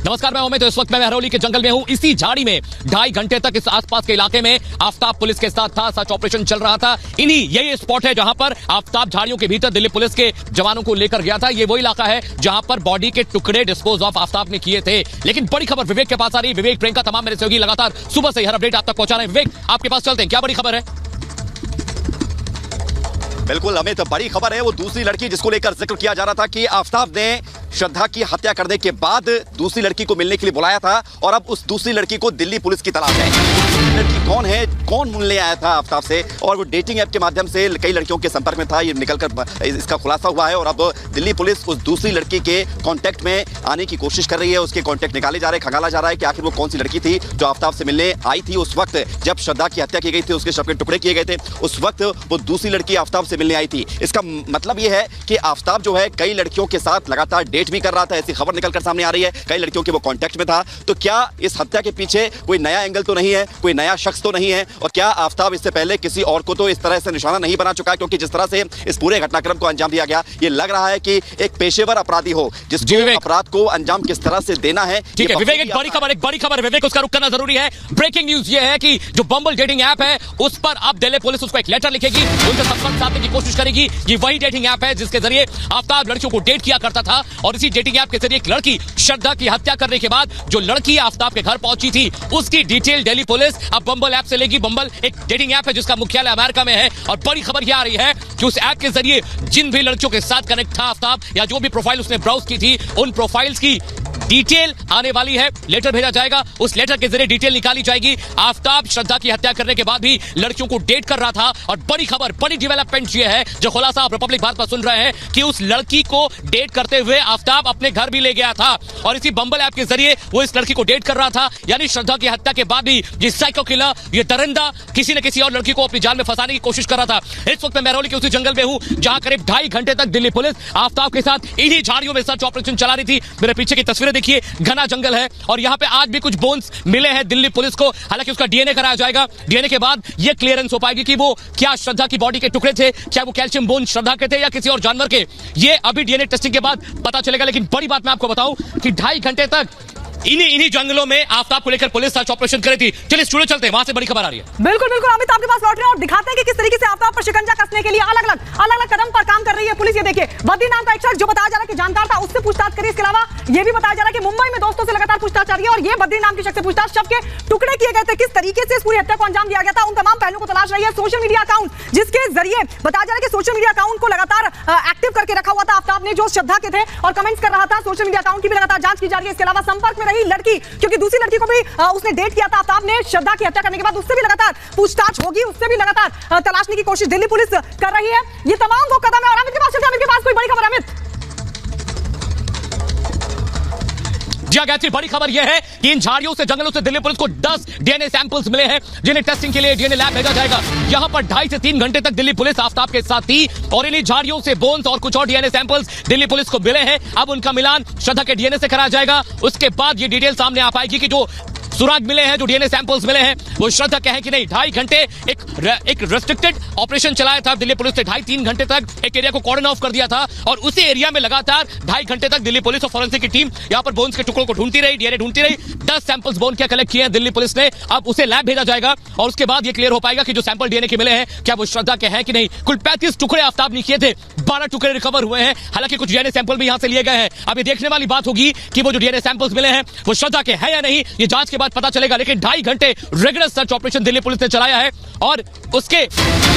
नमस्कार, मैं अमित। इस वक्त मैं महरौली के जंगल में हूं। इसी झाड़ी में 2.5 घंटे तक इस आसपास के इलाके में आफ्ताब पुलिस के साथ था। सर्च ऑपरेशन चल रहा था। यही स्पॉट है जहां पर आफ्ताब झाड़ियों के भीतर दिल्ली पुलिस के जवानों को लेकर गया था। ये वो इलाका है जहां पर बॉडी के टुकड़े डिस्पोज ऑफ आफ्ताब ने किए थे। लेकिन बड़ी खबर विवेक के पास आ रही है। विवेक, प्रियंका, तमाम मेरे सहयोगी लगातार सुबह से हर अपडेट आप तक पहुंचा रहे हैं। विवेक, आपके पास चलते हैं, क्या बड़ी खबर है? बिल्कुल अमित, बड़ी खबर है। वो दूसरी लड़की जिसको लेकर जिक्र किया जा रहा था कि आफ्ताब ने श्रद्धा की हत्या करने के बाद दूसरी लड़की को मिलने के लिए बुलाया था और अब उस दूसरी लड़की को दिल्ली पुलिस की तलाश है। लड़की कौन है, कौन मिलने आया था आफ्ताब से, और वो डेटिंग ऐप के माध्यम से कई लड़कियों के संपर्क में था, ये निकलकर इसका खुलासा हुआ है। और अब दिल्ली पुलिस उस दूसरी लड़की के कांटेक्ट में आने की कोशिश कर रही है। उसके कांटेक्ट निकाले जा रहे हैं, खंगाला जा रहा है कि आखिर वो कौन सी लड़की थी जो आफ्ताब से मिलने आई थी उस वक्त जब श्रद्धा की हत्या की गई थी, उसके शव के टुकड़े किए गए थे। उस वक्त वो दूसरी लड़की आफ्ताब से मिलने आई थी। इसका मतलब ये है कि आफ्ताब जो है कई लड़कियों के साथ लगातार डेट भी कर रहा था। ऐसी खबर निकलकर सामने आ रही है, कई लड़कियों के वो कांटेक्ट में था। तो क्या इस हत्या के पीछे कोई नया एंगल तो नहीं है, कोई नया शख्स तो नहीं है, और क्या आफ्ताब इससे पहले किसी और को तो इस तरह से निशाना नहीं बना चुका है? क्योंकि जिस तरह से इस पूरे घटनाक्रम को अंजाम दिया गया, ये लग रहा है कि एक पेशेवर अपराधी हो जिसको अपराध को अंजाम किस तरह से देना है। ठीक है विवेक, एक बड़ी खबर विवेक, उसका रुक करना जरूरी है। ब्रेकिंग न्यूज ये है कि जो बम्बल डेटिंग ऐप है उस पर अब दिल्ली पुलिस उसको एक लेटर लिखेगी, उनसे संपर्क साधने की कोशिश करेगी। ये वही डेटिंग ऐप है जिसके जरिए आफ्ताब लड़कियों को डेट किया करता था, और इसी डेटिंग ऐप के जरिए एक लड़की श्रद्धा की हत्या करने के बाद जो लड़की आफ्ताब के घर पहुंची थी उसकी डिटेल दिल्ली पुलिस अब बम्बल ऐप से लेगी। बम्बल एक डेटिंग ऐप है जिसका मुख्यालय अमेरिका में है, और बड़ी खबर यह आ रही है कि उस ऐप के जरिए जिन भी लड़कियों के साथ कनेक्ट था आफ्ताब, या जो भी प्रोफाइल उसने ब्राउज की थी, उन प्रोफाइल्स की डिटेल आने वाली है। लेटर भेजा जाएगा, उस लेटर के जरिए डिटेल निकाली जाएगी। आफ्ताब श्रद्धा की हत्या करने के बाद भी लड़कियों को डेट कर रहा था, और बड़ी खबर, बड़ी डेवलपमेंट ये है जो खुलासा आप रिपब्लिक भारत पर सुन रहे हैं कि उस लड़की को डेट करते हुए आफ्ताब अपने घर भी ले गया था, और इसी बम्बल ऐप के जरिए वो इस लड़की को डेट कर रहा था। यानी श्रद्धा की हत्या के बाद भी ये साइको किलर, ये दरिंदा किसी न किसी और लड़की को अपनी जान में फंसाने की कोशिश कर रहा था। इस वक्त मैं महरौली के उसी जंगल में हूं जहां करीब 2.5 घंटे तक दिल्ली पुलिस आफ्ताब के साथ इन्हीं झाड़ियों में सर्च ऑपरेशन चला रही थी। मेरे पीछे की तस्वीरें देखिए, घना जंगल है, और यहां पे आज भी कुछ बोन्स मिले हैं दिल्ली पुलिस को। हालांकि उसका डीएनए कराया जाएगा। डीएनए के बाद यह क्लियरेंस हो पाएगी कि वो क्या श्रद्धा की बॉडी के टुकड़े थे, क्या वो कैल्शियम बोन श्रद्धा के थे या किसी और जानवर के। ये अभी डीएनए टेस्टिंग के बाद पता चलेगा। लेकिन बड़ी बात मैं आपको बताऊं कि 2.5 घंटे तक इन्हीं जंगलों में आफ्ताब को लेकर पुलिस सर्च ऑपरेशन कर रही थी। चलिए स्टूडियो चलते हैं, वहां से बड़ी खबर आ रही है। बिल्कुल बिल्कुल अमित, आपके पास लौट रहे हैं और दिखाते हैं कि किस तरीके से आफ्ताब पर शिकंजा कसने के लिए अलग अलग कदम पर काम कर रही है पुलिस। ये देखिए, बद्री नाम का एक शख्स जो बताया जा रहा है कि जानकार था, उससे पूछताछ करी। इसके अलावा ये भी बताया जा रहा है कि मुंबई में दोस्तों से लगातार पूछताछ जारी है, और ये बद्री नाम के शख्स से पूछताछ, शव के टुकड़े किए गए थे, किस तरीके से इस पूरी हत्या को अंजाम दिया गया था, उन तमाम पहलुओं को तलाश रही है। सोशल मीडिया अकाउंट जिसके जरिए बताया जा रहा है कि सोशल मीडिया अकाउंट को लगातार एक्टिव करके रखा हुआ था आफ्ताब ने, जो श्रद्धा के थे और कमेंट्स कर रहा था। सोशल मीडिया अकाउंट की भी लगातार जांच की जा रही है। इसके अलावा संपर्क में रही लड़की, क्योंकि दूसरी लड़की को भी उसने डेट किया था आफ्ताब ने श्रद्धा की हत्या करने के बाद, उससे भी लगातार पूछताछ होगी, उससे भी लगातार तलाशने की कोशिश दिल्ली पुलिस कर रही है। ये तमाम वो कदम है। और अमित के पास चलते हैं, अमित के पास कोई बड़ी खबर। अमित जी, बड़ी खबर यह है कि इन झाड़ियों से, जंगलों से दिल्ली पुलिस को 10 डीएनए सैंपल्स मिले हैं जिन्हें टेस्टिंग के लिए डीएनए लैब भेजा जाएगा। यहां पर 2.5 से 3 घंटे तक दिल्ली पुलिस आफ्ताब के साथ थी, और इन्हीं झाड़ियों से बोन्स और कुछ और डीएनए सैंपल्स दिल्ली पुलिस को मिले हैं। अब उनका मिलान श्रद्धा के डीएनए से कराया जाएगा। उसके बाद ये डिटेल सामने आ पाएगी कि जो सुराग मिले हैं, जो डीएनए सैंपल्स मिले हैं, वो श्रद्धा के हैं कि नहीं। 2.5 घंटे एक रेस्ट्रिक्टेड ऑपरेशन चलाया था दिल्ली पुलिस ने। 2.5-3 घंटे तक एक एरिया को कॉर्डन ऑफ कर दिया था, और उसी एरिया में लगातार 2.5 घंटे तक दिल्ली पुलिस और फॉरेंसिक की टीम यहां पर बोन्स के टुकड़ों को ढूंढती रही, डीएनए ढूंढती रही। 10 सैंपल्स बोन के कलेक्ट किए हैं दिल्ली पुलिस ने। अब उसे लैब भेजा जाएगा, और उसके बाद ये क्लियर हो पाएगा कि जो सैंपल डीएनए के मिले हैं क्या वो श्रद्धा के हैं कि नहीं। कुल 35 टुकड़े आफ्ताब ने किए थे, 12 टुकड़े रिकवर हुए हैं। हालांकि कुछ डीएनए सैंपल भी यहां से लिए गए हैं। अब ये देखने वाली बात होगी कि वो जो डीएनए सैंपल्स मिले हैं वो श्रद्धा के हैं या नहीं, ये जांच के बाद पता चलेगा। लेकिन 2.5 घंटे regular search operation Delhi police ने चलाया है, और उसके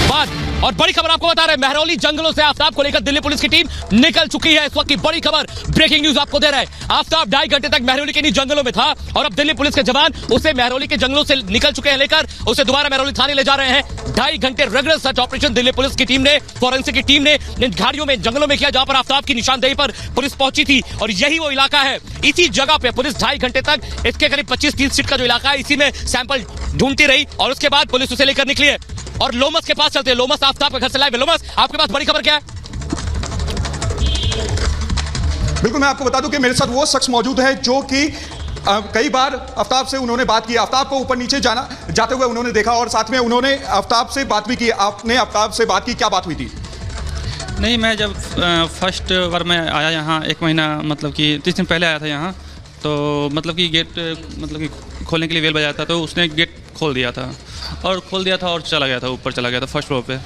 बाद और बड़ी खबर आपको बता रहे हैं, महरौली जंगलों से आफ्ताब को लेकर दिल्ली पुलिस की टीम निकल चुकी है। इस वक्त की बड़ी खबर, ब्रेकिंग न्यूज आपको दे रहे हैं। आफ्ताब 2.5 घंटे तक महरौली के जंगलों में था, और अब दिल्ली पुलिस के जवान उसे महरौली के जंगलों से निकल चुके हैं लेकर, उसे दोबारा महरौली थाने ले जा रहे हैं। 2.5 घंटे regular search operation Delhi police की टीम ने, फॉरेंसिक की टीम ने इन झाड़ियों में, जंगलों में किया जहां पर आफ्ताब की निशानदेही पर पुलिस पहुंची थी, और यही वो इलाका है। इसी जगह पे पुलिस 2.5 घंटे तक, इसके करीब 25-30 फीट का जो इलाका है, इसी में सैंपल ढूंढती रही, और उसके बाद पुलिस उसे लेकर निकली है। और लोमस के पास चलते हैं। लोमस आफ्ताब के घर से लाइव है। लोमस, आपके पास बड़ी खबर क्या है? बिल्कुल, मैं आपको बता दूं कि मेरे साथ वो शख्स मौजूद है जो कि कई बार आफ्ताब से उन्होंने बात की, आफ्ताब को ऊपर नीचे जाते हुए उन्होंने देखा, और साथ में उन्होंने आफ्ताब से बात भी की। आपने आफ्ताब से बात की, क्या बात हुई थी? नहीं, मैं जब फर्स्ट बार मैं आया यहाँ 1 महीना, मतलब कि 30 दिन पहले आया था यहाँ, तो मतलब कि गेट मतलब कि खोलने के लिए बेल बजाया था, तो उसने गेट खोल दिया था और चला गया था, ऊपर चला गया था फर्स्ट फ्लोर पे।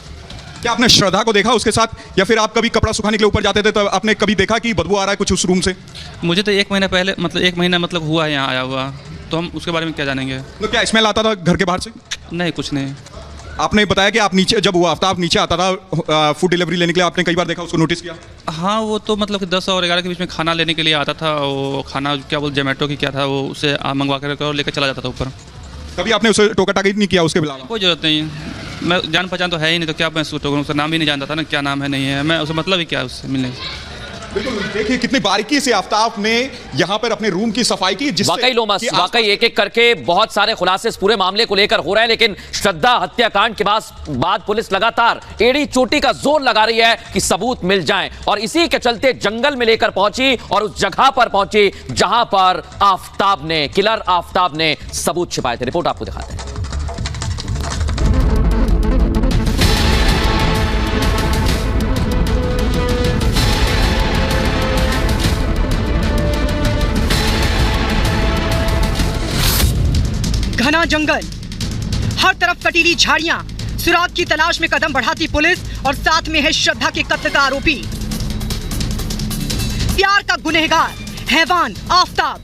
क्या आपने श्रद्धा को देखा उसके साथ, या फिर आप कभी कपड़ा सुखाने के लिए ऊपर जाते थे तो आपने कभी देखा कि बदबू आ रहा है कुछ उस रूम से? मुझे तो 1 महीना पहले मतलब 1 महीना मतलब हुआ है यहाँ आया हुआ, तो हम उसके बारे में क्या जानेंगे। तो क्या स्मेल आता था घर के बाहर से? नहीं, कुछ नहीं। आपने बताया कि आप नीचे, जब वो आफ्ताब नीचे आता था फूड डिलीवरी लेने के लिए, आपने कई बार देखा उसको, नोटिस किया? हाँ, वो तो मतलब कि 10 और 11 के बीच में खाना लेने के लिए आता था। वो खाना क्या बोल जोमेटो की क्या था, वो उसे मंगवा कर और लेकर चला जाता था ऊपर। कभी आपने उसे टोका टाकी नहीं किया उसके अलावा? कोई ज़रूरत नहीं, मैं जान पहचान तो है ही नहीं, तो क्या मैं उसको टोकूं? उसका नाम भी नहीं जानता था ना, क्या नाम है नहीं है, मैं उसे मतलब ही क्या उससे मिलने से। बिल्कुल, देखिए कितनी बारीकी से आफ्ताब ने यहाँ पर अपने रूम की सफाई की, जिससे वाकई लोमस, वाकई एक एक करके बहुत सारे खुलासे इस पूरे मामले को लेकर हो रहे हैं। लेकिन श्रद्धा हत्याकांड के बाद पुलिस लगातार एड़ी चोटी का जोर लगा रही है कि सबूत मिल जाएं, और इसी के चलते जंगल में लेकर पहुंची और उस जगह पर पहुंची जहां पर किलर आफ्ताब ने सबूत छिपाए थे। रिपोर्ट आपको दिखाते हैं। घना जंगल, हर तरफ कटीली झाड़ियां, सुराग की तलाश में कदम बढ़ाती पुलिस, और साथ में है श्रद्धा के कत्ल का आरोपी, प्यार का गुनहगार, हैवान आफ्ताब।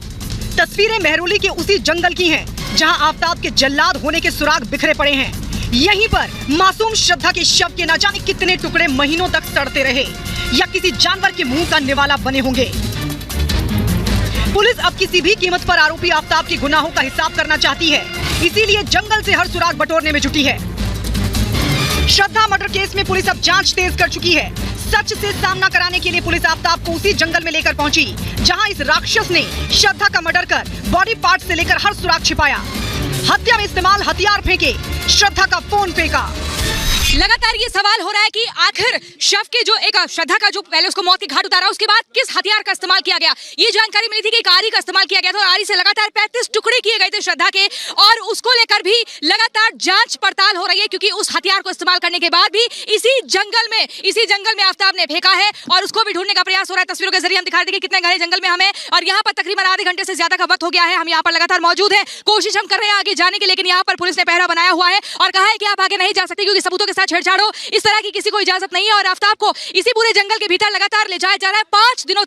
तस्वीरें मेहरौली के उसी जंगल की हैं जहां आफ्ताब के जल्लाद होने के सुराग बिखरे पड़े हैं। यहीं पर मासूम श्रद्धा के शव के न जाने कितने टुकड़े महीनों तक सड़ते रहे, या किसी जानवर के मुंह का निवाला बने होंगे। पुलिस अब किसी भी कीमत पर आरोपी आफ्ताब के गुनाहों का हिसाब करना चाहती है, इसीलिए जंगल से हर सुराग बटोरने में जुटी है। श्रद्धा मर्डर केस में पुलिस अब जांच तेज कर चुकी है। सच से सामना कराने के लिए पुलिस आफ्ताब को उसी जंगल में लेकर पहुंची जहां इस राक्षस ने श्रद्धा का मर्डर कर बॉडी पार्ट से लेकर हर सुराग छिपाया, हत्या में इस्तेमाल हथियार फेंके, श्रद्धा का फोन फेंका। लगातार ये सवाल हो रहा है कि आखिर शव के जो एक श्रद्धा का जो पहले उसको मौत के घाट उतारा, उसके बाद किस हथियार का इस्तेमाल किया गया। ये जानकारी मिली थी कि एक आरी का इस्तेमाल किया गया था, और आरी से लगातार 35 टुकड़े किए गए थे श्रद्धा के, और उसको लेकर भी लगातार जांच पड़ताल हो रही है, क्योंकि उस हथियार को इस्तेमाल करने के बाद भी इसी जंगल में आफ्ताब ने फेंका है, और उसको भी ढूंढने का प्रयास हो रहा है। तस्वीरों के जरिए हम दिखा देंगे कितने घने जंगल में हमें, और यहाँ पर तकरीबन आधे घंटे से ज्यादा का वक्त हो गया है। हम यहाँ पर लगातार मौजूद है, कोशिश हम कर रहे हैं आगे जाने की, लेकिन यहाँ पर पुलिस ने पहरा बनाया हुआ है और कहा है कि आप आगे नहीं जा सकते क्योंकि सबूतों के साथ छेड़छाड़ हो, इस तरह की किसी को इजाजत नहीं है। और आफ्ताब को इसी पूरे जंगल के भीतर लगातार ले जाया जा रहा है। 5 दिनों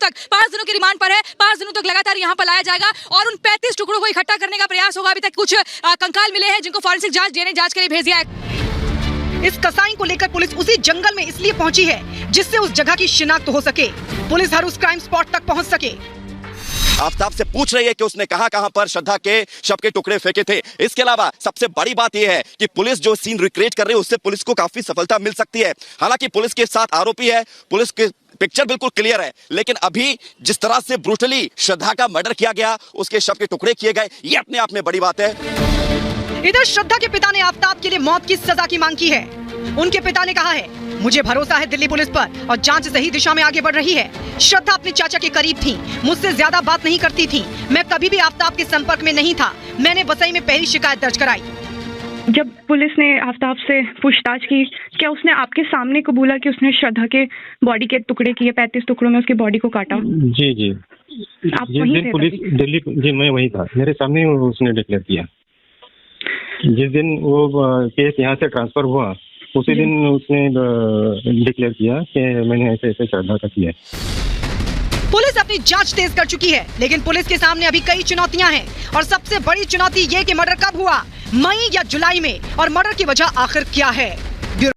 की रिमांड पर है, 5 दिनों तक लगातार यहाँ पर लाया जाएगा, और उन 35 टुकड़ों को इकट्ठा करने का प्रयास होगा। अभी तक कुछ कंकाल मिले हैं जिनको फॉरेंसिक जांच डीएनए जांच के लिए भेज दिया है। इस कसाई को लेकर पुलिस उसी जंगल में इसलिए पहुंची है जिससे उस जगह की शिनाख्त हो सके, पुलिस हर उस क्राइम स्पॉट तक पहुंच सके। आफ्ताब से पूछ रही है कि उसने कहां पर श्रद्धा के शव के टुकड़े फेंके थे। इसके अलावा सबसे बड़ी बात यह है कि पुलिस जो सीन रिक्रिएट कर रही है उससे पुलिस को काफी सफलता मिल सकती है। हालांकि पुलिस के साथ आरोपी है, पुलिस के पिक्चर बिल्कुल क्लियर है, लेकिन अभी जिस तरह से ब्रूटली श्रद्धा का मर्डर किया गया, उसके शव के टुकड़े किए गए, ये अपने आप में बड़ी बात है। इधर श्रद्धा के पिता ने आफ्ताब के लिए मौत की सजा की मांग की है। उनके पिता ने कहा है, मुझे भरोसा है दिल्ली पुलिस पर और जांच सही दिशा में आगे बढ़ रही है। श्रद्धा अपने चाचा के करीब थी, मुझसे ज्यादा बात नहीं करती थी, मैं कभी भी आफ्ताब के संपर्क में नहीं था। मैंने वसई में पहली शिकायत दर्ज कराई। जब पुलिस ने आफ्ताब से पूछताछ की, क्या उसने आपके सामने कबूला कि उसने श्रद्धा के बॉडी के टुकड़े किए, 35 टुकड़ों में उसकी बॉडी को काटा? जी जी, आप जिस वहीं दिन थे पुलिस तभी? दिल्ली, जी मैं वही था, मेरे सामने उसने डिक्लेयर किया। जिस दिन वो केस यहाँ से ट्रांसफर हुआ उसी दिन उसने डिक्लेयर किया कि मैंने ऐसे ऐसे श्रद्धा का किया। पुलिस अपनी जांच तेज कर चुकी है, लेकिन पुलिस के सामने अभी कई चुनौतियां हैं, और सबसे बड़ी चुनौती ये कि मर्डर कब हुआ, मई या जुलाई में, और मर्डर की वजह आखिर क्या है।